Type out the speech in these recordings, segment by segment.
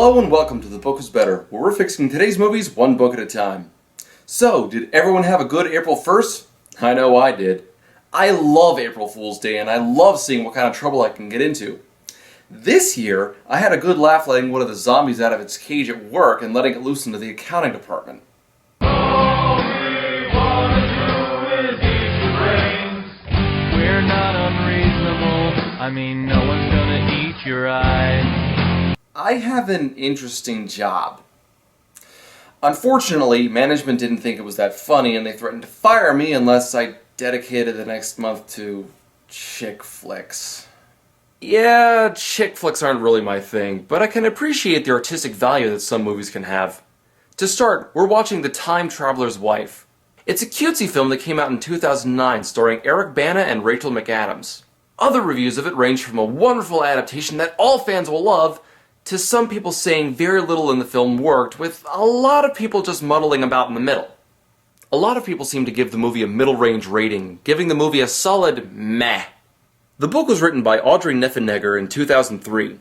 Hello and welcome to The Book Is Better, where we're fixing today's movies one book at a time. So, did everyone have a good April 1st? I know I did. I love April Fool's Day and I love seeing what kind of trouble I can get into. This year, I had a good laugh letting one of the zombies out of its cage at work and letting it loose into the accounting department. We're not unreasonable. I mean, no one's gonna eat your eyes. I have an interesting job. Unfortunately, management didn't think it was that funny and they threatened to fire me unless I dedicated the next month to chick flicks. Yeah, chick flicks aren't really my thing, but I can appreciate the artistic value that some movies can have. To start, we're watching The Time Traveler's Wife. It's a cutesy film that came out in 2009 starring Eric Bana and Rachel McAdams. Other reviews of it range from a wonderful adaptation that all fans will love to some people saying very little in the film worked, with a lot of people just muddling about in the middle. A lot of people seem to give the movie a middle-range rating, giving the movie a solid meh. The book was written by Audrey Niffenegger in 2003.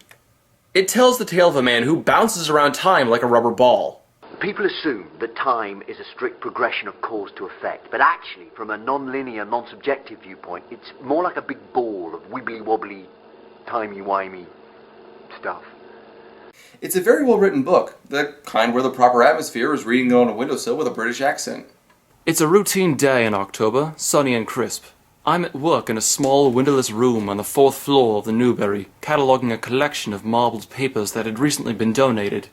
It tells the tale of a man who bounces around time like a rubber ball. People assume that time is a strict progression of cause to effect, but actually, from a non-linear, non-subjective viewpoint, it's more like a big ball of wibbly-wobbly, timey-wimey stuff. It's a very well-written book, the kind where the proper atmosphere is reading it on a windowsill with a British accent. It's a routine day in October, sunny and crisp. I'm at work in a small, windowless room on the 4th floor of the Newberry, cataloguing a collection of marbled papers that had recently been donated.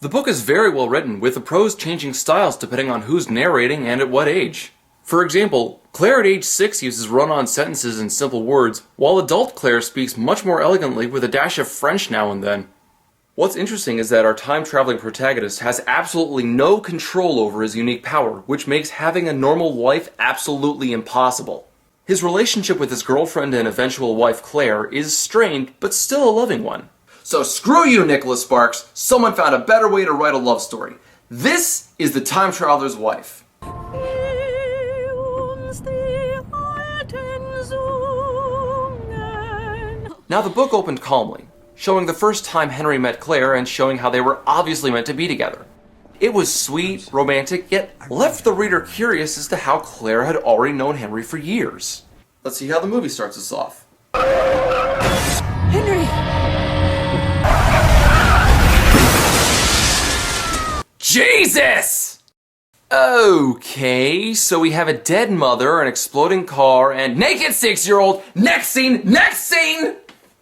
The book is very well written, with the prose changing styles depending on who's narrating and at what age. For example, Claire at age 6 uses run-on sentences and simple words, while adult Claire speaks much more elegantly with a dash of French now and then. What's interesting is that our time-traveling protagonist has absolutely no control over his unique power, which makes having a normal life absolutely impossible. His relationship with his girlfriend and eventual wife Claire is strained, but still a loving one. So screw you, Nicholas Sparks! Someone found a better way to write a love story. This is The Time Traveler's Wife. Now the book opened calmly, showing the first time Henry met Claire and showing how they were obviously meant to be together. It was sweet, romantic, yet left the reader curious as to how Claire had already known Henry for years. Let's see how the movie starts us off. Henry! Jesus! Okay, so we have a dead mother, an exploding car, and naked 6-year-old. Next scene! Next scene!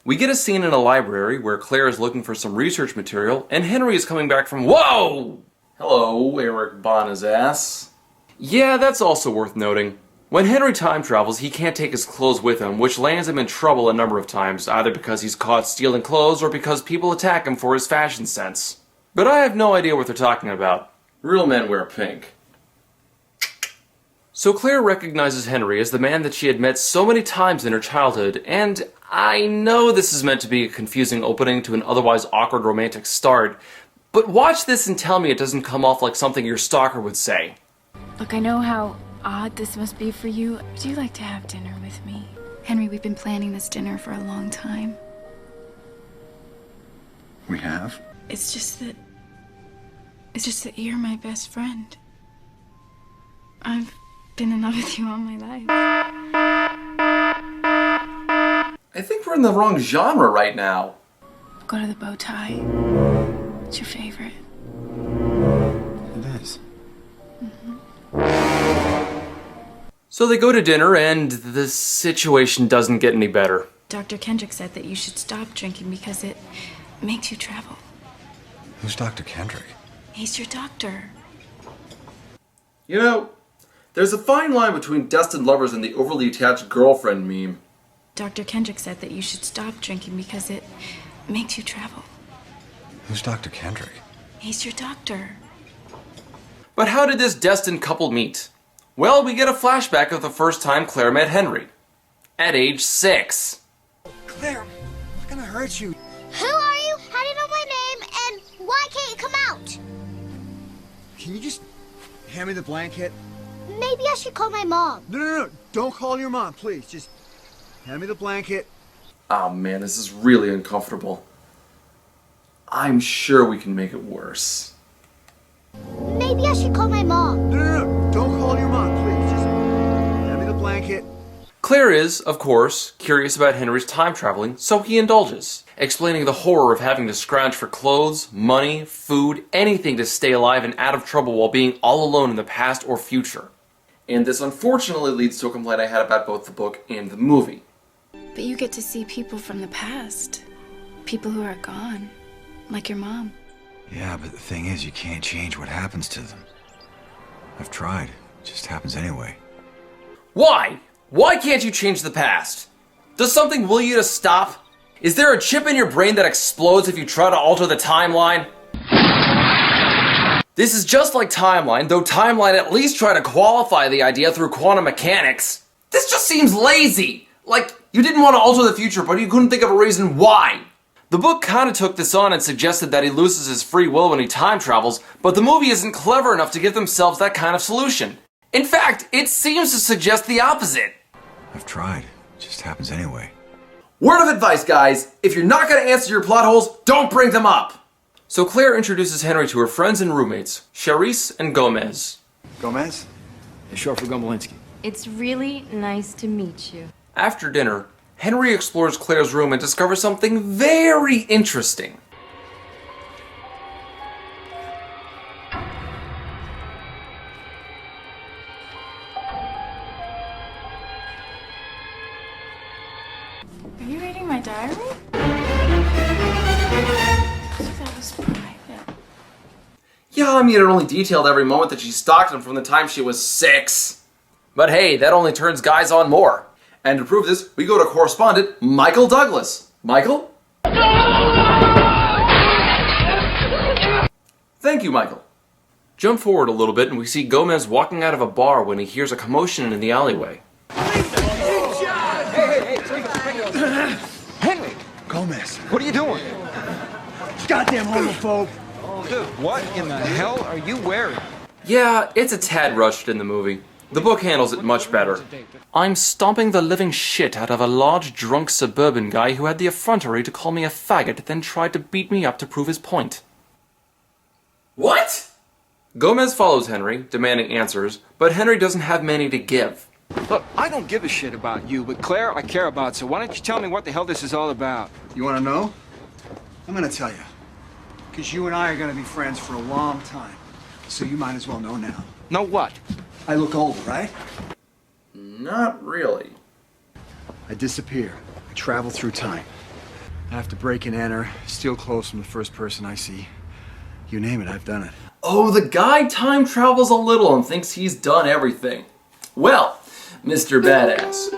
We get a scene in a library where Claire is looking for some research material, and Henry is coming back from— Whoa! Hello, Eric Bana's ass. Yeah, that's also worth noting. When Henry time travels, he can't take his clothes with him, which lands him in trouble a number of times, either because he's caught stealing clothes or because people attack him for his fashion sense. But I have no idea what they're talking about. Real men wear pink. So Claire recognizes Henry as the man that she had met so many times in her childhood, and I know this is meant to be a confusing opening to an otherwise awkward romantic start, but watch this and tell me it doesn't come off like something your stalker would say. Look, I know how odd this must be for you. Would you like to have dinner with me? Henry, we've been planning this dinner for a long time. We have? It's just that you're my best friend. I've been in love with you all my life. I think we're in the wrong genre right now. Go to the bow tie. It's your favorite. It is. So they go to dinner and the situation doesn't get any better. Dr. Kendrick said that you should stop drinking because it makes you travel. Who's Dr. Kendrick? He's your doctor. You know, there's a fine line between destined lovers and the overly attached girlfriend meme. Dr. Kendrick said that you should stop drinking because it makes you travel. Who's Dr. Kendrick? He's your doctor. But how did this destined couple meet? Well, we get a flashback of the first time Claire met Henry. At age 6. Claire, I'm not gonna hurt you. Who are you? How do you know my name? And why can't you come out? Can you just hand me the blanket? Maybe I should call my mom. No. Don't call your mom, please. Just hand me the blanket. Oh man, this is really uncomfortable. I'm sure we can make it worse. Maybe I should call my mom. No. Don't call your mom, please. Just hand me the blanket. Claire is, of course, curious about Henry's time traveling, so he indulges, explaining the horror of having to scrounge for clothes, money, food, anything to stay alive and out of trouble while being all alone in the past or future. And this unfortunately leads to a complaint I had about both the book and the movie. But you get to see people from the past. People who are gone. Like your mom. Yeah, but the thing is, you can't change what happens to them. I've tried. It just happens anyway. Why? Why can't you change the past? Does something will you to stop? Is there a chip in your brain that explodes if you try to alter the timeline? This is just like Timeline, though Timeline at least tried to qualify the idea through quantum mechanics. This just seems lazy. Like, you didn't want to alter the future, but you couldn't think of a reason why. The book kinda took this on and suggested that he loses his free will when he time travels, but the movie isn't clever enough to give themselves that kind of solution. In fact, it seems to suggest the opposite. I've tried. It just happens anyway. Word of advice, guys, if you're not gonna answer your plot holes, don't bring them up! So Claire introduces Henry to her friends and roommates, Charisse and Gomez. Gomez? It's short for Gomelinsky. It's really nice to meet you. After dinner, Henry explores Claire's room and discovers something very interesting. Are you reading my diary? That was private. Yeah, I mean, it only detailed every moment that she stalked him from the time she was 6. But hey, that only turns guys on more. And to prove this, we go to correspondent Michael Douglas. Michael? Thank you, Michael. Jump forward a little bit and we see Gomez walking out of a bar when he hears a commotion in the alleyway. Henry! Gomez. What are you doing? Goddamn homophobe. Oh, dude, what in the hell are you wearing? Yeah, it's a tad rushed in the movie. The book handles it much better. I'm stomping the living shit out of a large drunk suburban guy who had the effrontery to call me a faggot, then tried to beat me up to prove his point. What? Gomez follows Henry, demanding answers, but Henry doesn't have many to give. Look, I don't give a shit about you, but Claire I care about, so why don't you tell me what the hell this is all about? You want to know? I'm going to tell you. Because you and I are going to be friends for a long time. So you might as well know now. Know what? I look older, right? Not really. I disappear. I travel through time. I have to break and enter, steal clothes from the first person I see. You name it, I've done it. Oh, the guy time travels a little and thinks he's done everything. Well, Mr. Badass,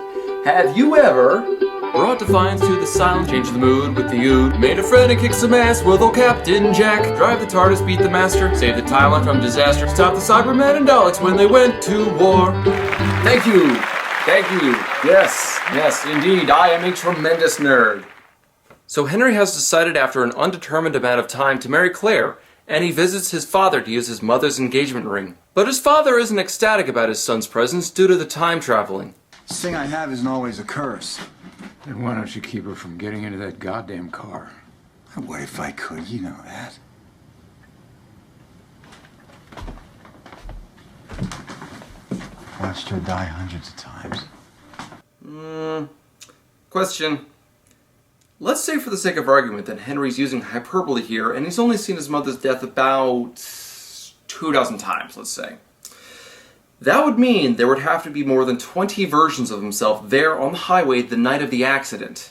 have you ever brought defiance to the silent, changed the mood with the ood, made a friend and kicked some ass with old Captain Jack, drive the TARDIS, beat the Master, save the timeline from disaster, stop the Cybermen and Daleks when they went to war? Thank you. Thank you. Yes, indeed, I am a tremendous nerd. So Henry has decided after an undetermined amount of time to marry Claire, and he visits his father to use his mother's engagement ring. But his father isn't ecstatic about his son's presence due to the time traveling. This thing I have isn't always a curse. Then why don't you keep her from getting into that goddamn car? I would if I could, you know that. Watched her die hundreds of times. Question. Let's say for the sake of argument that Henry's using hyperbole here and he's only seen his mother's death about 24 times, let's say. That would mean there would have to be more than 20 versions of himself there on the highway the night of the accident.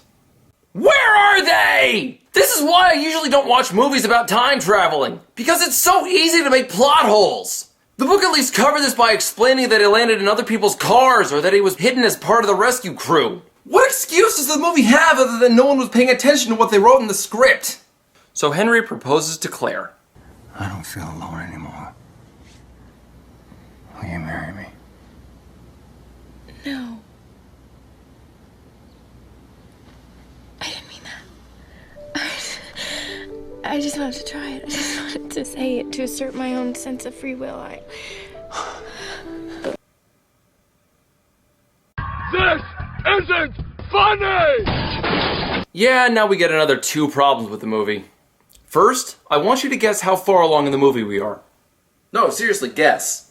Where are they? This is why I usually don't watch movies about time traveling, because it's so easy to make plot holes. The book at least covered this by explaining that he landed in other people's cars or that he was hidden as part of the rescue crew. What excuse does the movie have other than no one was paying attention to what they wrote in the script? So Henry proposes to Claire. I don't feel alone anymore. Will you marry me? No. I didn't mean that. I just wanted to try it. I just wanted to say it to assert my own sense of free will. This isn't funny! Yeah, now we get another 2 problems with the movie. First, I want you to guess how far along in the movie we are. No, seriously, guess.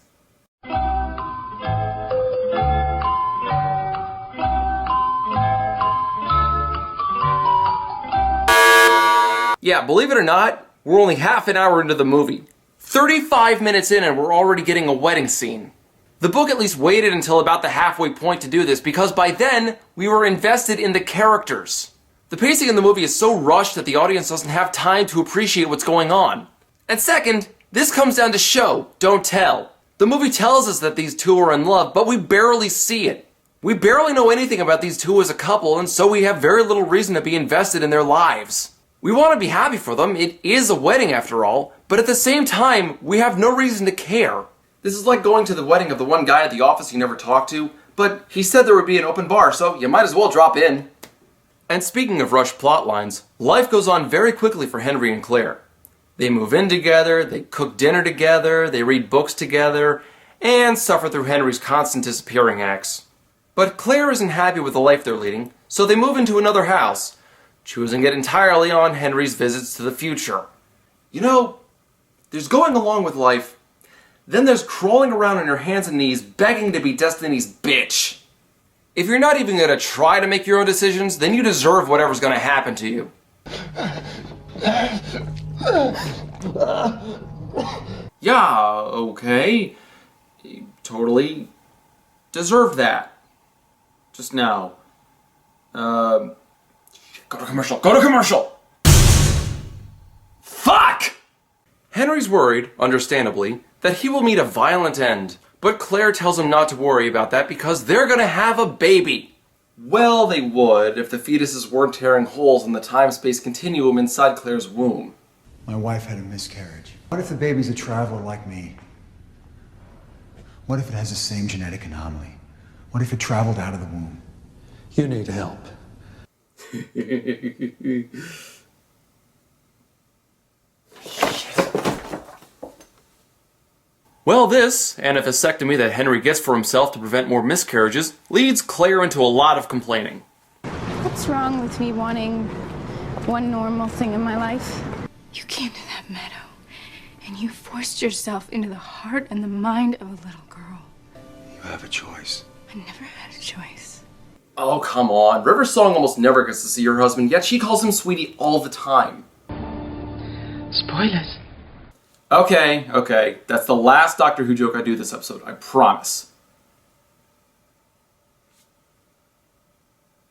Yeah, believe it or not, we're only half an hour into the movie. 35 minutes in and we're already getting a wedding scene. The book at least waited until about the halfway point to do this because by then, we were invested in the characters. The pacing in the movie is so rushed that the audience doesn't have time to appreciate what's going on. And second, this comes down to show, don't tell. The movie tells us that these two are in love, but we barely see it. We barely know anything about these two as a couple, and so we have very little reason to be invested in their lives. We want to be happy for them, it is a wedding after all, but at the same time, we have no reason to care. This is like going to the wedding of the one guy at the office you never talked to, but he said there would be an open bar, so you might as well drop in. And speaking of rushed plot lines, life goes on very quickly for Henry and Claire. They move in together, they cook dinner together, they read books together, and suffer through Henry's constant disappearing acts. But Claire isn't happy with the life they're leading, so they move into another house, choosing it entirely on Henry's visits to the future. You know, there's going along with life, then there's crawling around on your hands and knees begging to be Destiny's bitch. If you're not even going to try to make your own decisions, then you deserve whatever's going to happen to you. Yeah, okay. You totally deserve that. Just now. Go to commercial! Go to commercial! Fuck! Henry's worried, understandably, that he will meet a violent end, but Claire tells him not to worry about that because they're gonna have a baby. Well, they would if the fetuses weren't tearing holes in the time-space continuum inside Claire's womb. My wife had a miscarriage. What if the baby's a traveler like me? What if it has the same genetic anomaly? What if it traveled out of the womb? You need help. Well, this, and a vasectomy that Henry gets for himself to prevent more miscarriages, leads Claire into a lot of complaining. What's wrong with me wanting one normal thing in my life? You came to that meadow, and you forced yourself into the heart and the mind of a little girl. You have a choice. I never had a choice. Oh, come on. River Song almost never gets to see her husband, yet she calls him sweetie all the time. Spoilers. Okay. That's the last Doctor Who joke I do this episode, I promise.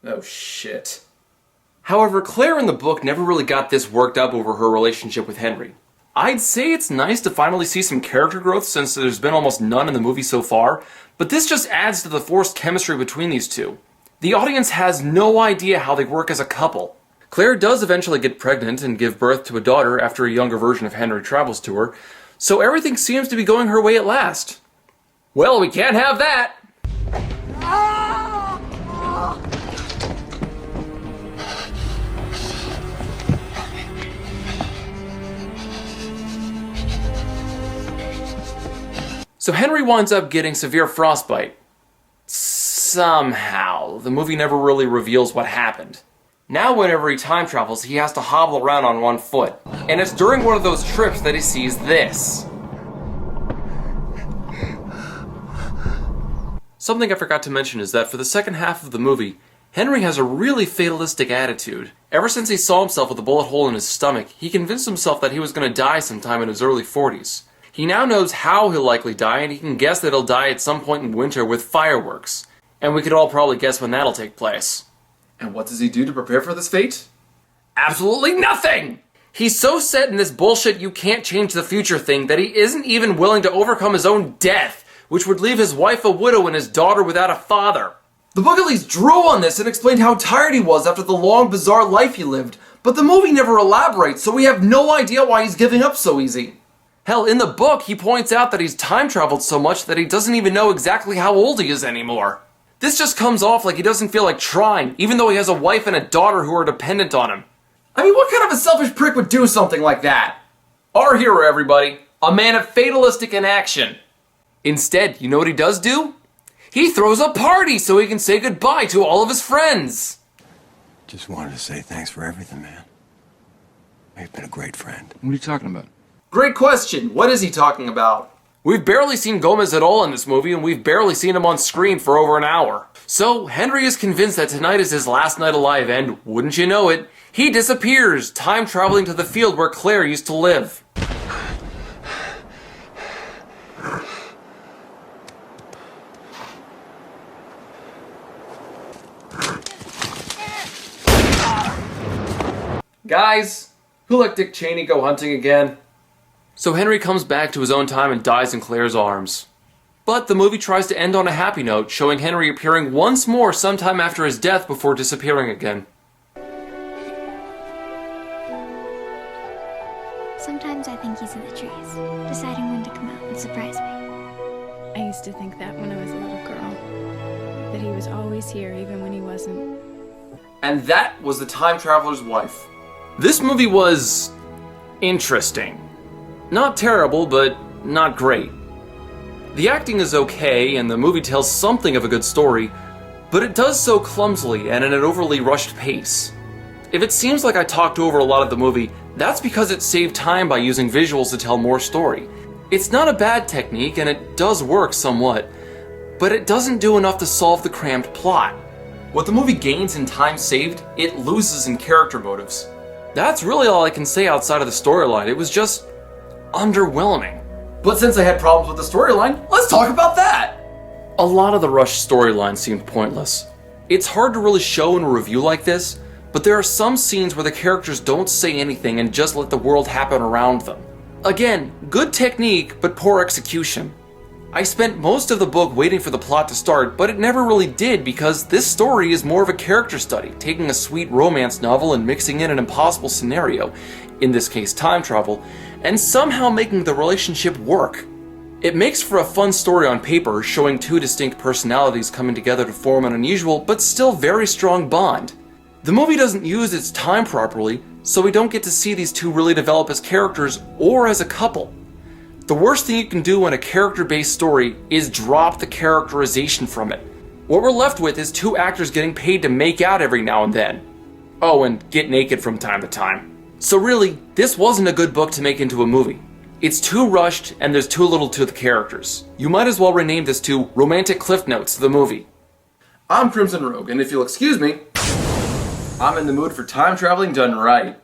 Oh, shit. However, Claire in the book never really got this worked up over her relationship with Henry. I'd say it's nice to finally see some character growth since there's been almost none in the movie so far, but this just adds to the forced chemistry between these two. The audience has no idea how they work as a couple. Claire does eventually get pregnant and give birth to a daughter after a younger version of Henry travels to her, so everything seems to be going her way at last. Well, we can't have that! So Henry winds up getting severe frostbite. Somehow. The movie never really reveals what happened. Now whenever he time travels, he has to hobble around on one foot. And it's during one of those trips that he sees this. Something I forgot to mention is that for the second half of the movie, Henry has a really fatalistic attitude. Ever since he saw himself with a bullet hole in his stomach, he convinced himself that he was going to die sometime in his early 40s. He now knows how he'll likely die, and he can guess that he'll die at some point in winter with fireworks. And we could all probably guess when that'll take place. And what does he do to prepare for this fate? Absolutely nothing! He's so set in this bullshit you can't change the future thing that he isn't even willing to overcome his own death, which would leave his wife a widow and his daughter without a father. The book at least drew on this and explained how tired he was after the long, bizarre life he lived, but the movie never elaborates, so we have no idea why he's giving up so easy. Hell, in the book, he points out that he's time-traveled so much that he doesn't even know exactly how old he is anymore. This just comes off like he doesn't feel like trying, even though he has a wife and a daughter who are dependent on him. I mean, what kind of a selfish prick would do something like that? Our hero, everybody. A man of fatalistic inaction. Instead, you know what he does do? He throws a party so he can say goodbye to all of his friends. Just wanted to say thanks for everything, man. You've been a great friend. What are you talking about? Great question. What is he talking about? We've barely seen Gomez at all in this movie, and we've barely seen him on screen for over an hour. So, Henry is convinced that tonight is his last night alive, and, wouldn't you know it, he disappears, time traveling to the field where Claire used to live. Guys, who let Dick Cheney go hunting again? So Henry comes back to his own time and dies in Claire's arms. But the movie tries to end on a happy note, showing Henry appearing once more sometime after his death before disappearing again. Sometimes I think he's in the trees, deciding when to come out and surprise me. I used to think that when I was a little girl, that he was always here even when he wasn't. And that was The Time Traveler's Wife. This movie was interesting. Not terrible, but not great. The acting is okay, and the movie tells something of a good story, but it does so clumsily and at an overly rushed pace. If it seems like I talked over a lot of the movie, that's because it saved time by using visuals to tell more story. It's not a bad technique, and it does work somewhat, but it doesn't do enough to solve the cramped plot. What the movie gains in time saved, it loses in character motives. That's really all I can say outside of the storyline. It was just underwhelming. But since I had problems with the storyline, let's talk about that! A lot of the rushed storyline seemed pointless. It's hard to really show in a review like this, but there are some scenes where the characters don't say anything and just let the world happen around them. Again, good technique, but poor execution. I spent most of the book waiting for the plot to start, but it never really did because this story is more of a character study, taking a sweet romance novel and mixing in an impossible scenario, in this case time travel, and somehow making the relationship work. It makes for a fun story on paper, showing two distinct personalities coming together to form an unusual but still very strong bond. The movie doesn't use its time properly, so we don't get to see these two really develop as characters or as a couple. The worst thing you can do in a character-based story is drop the characterization from it. What we're left with is two actors getting paid to make out every now and then. Oh, and get naked from time to time. So really, this wasn't a good book to make into a movie. It's too rushed, and there's too little to the characters. You might as well rename this to Romantic Cliff Notes, the movie. I'm Crimson Rogue, and if you'll excuse me, I'm in the mood for time traveling done right.